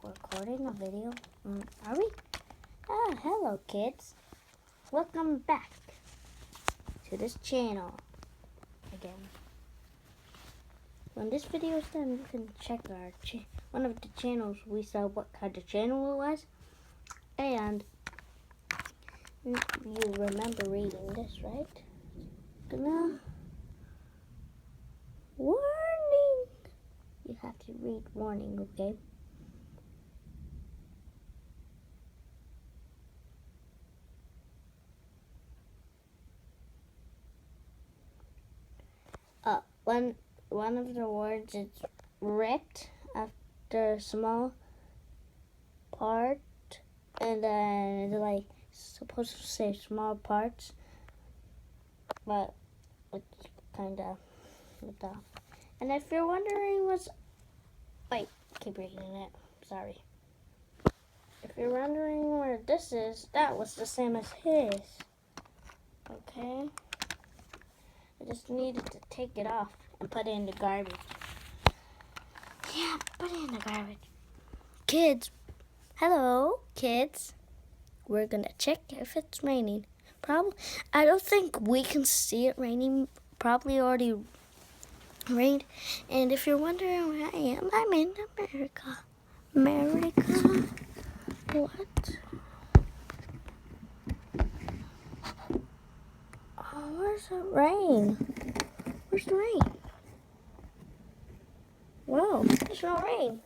recording a video. Are we? Hello kids. Welcome back to this channel again. When this video is done, you can check our one of the channels we saw what kind of channel it was. And you remember reading this, right? Warning! You have to read warning, okay? One of the words is ripped after a small part, and then it's like supposed to say small parts, but it's kind of with the. And if you're wondering wait, keep reading it. Sorry. If you're wondering where this is, that was the same as his. Okay. I just needed to take it off and put it in the garbage. Yeah, put it in the garbage. Kids, hello, kids. We're gonna check if it's raining. I don't think we can see it raining. Probably already rained. And if you're wondering where I am, I'm in America. America? What? Oh, where's the rain? Where's the rain? Whoa, there's no rain.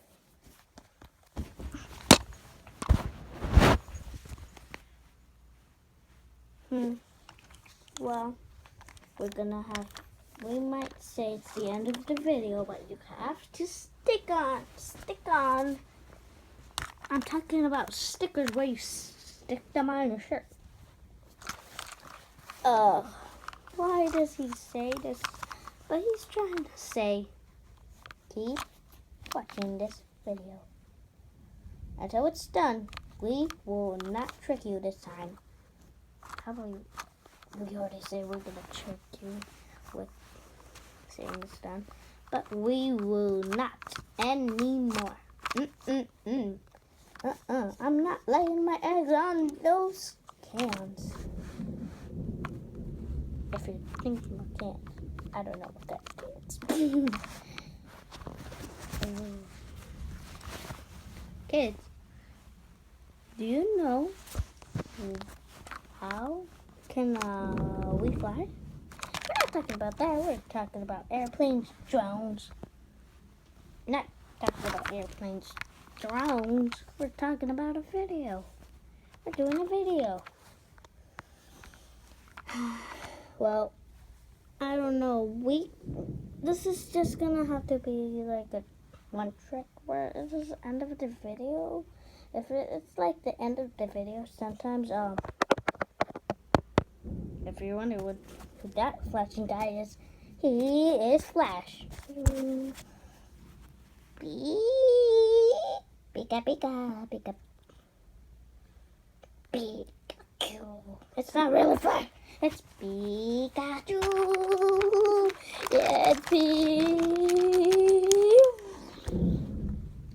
Well, we might say it's the end of the video, but you have to stick on. I'm talking about stickers where you stick them on your shirt. Why does he say this? But he's trying to say, keep watching this video. Until it's done, we will not trick you this time. How about we already say we're going to trick you with saying it's done. But we will not anymore. I'm not laying my eggs on those cans. If you're thinking of cans, I don't know what that is. Kids, do you know how can we fly? We're not talking about that. We're talking about airplanes, drones. Not talking about airplanes, drones. We're talking about a video. We're doing a video. Well, I don't know. This is just gonna have to be like a one trick where this is the end of the video. If it's like the end of the video, sometimes if you wonder who that flashing guy is, he is Flash. Pika pika pika. Pikachu. It's not really Flash. It's Pikachu. Yeah, it's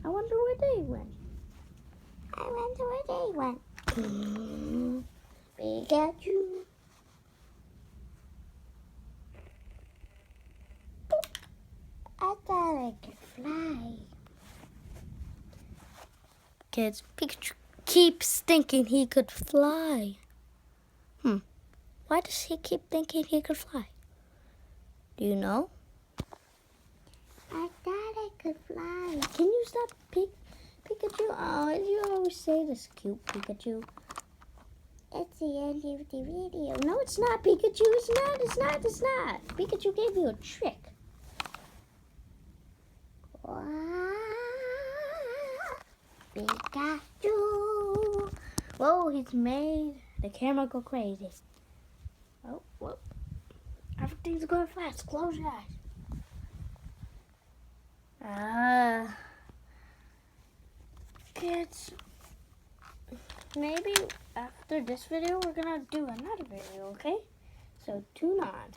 I wonder where they went. Pikachu. I thought I could fly. Kids, Pikachu keeps thinking he could fly. Why does he keep thinking he could fly? Do you know? I thought I could fly. Can you stop, Pikachu? Oh, you always say this cute Pikachu. It's the end of the video. No, it's not, Pikachu. It's not. Pikachu gave you a trick. Pikachu. Whoa, he's made the camera go crazy. Oh, whoa. Everything's going fast. Close your eyes. Kids, maybe after this video, we're gonna do another video, okay? So tune on.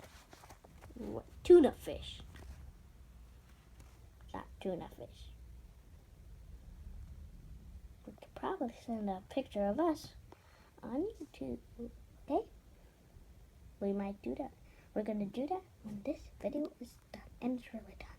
Tuna fish. Not tuna fish. probably send a picture of us on YouTube. Okay? We might do that. We're gonna do that when this video is done, and it's really done.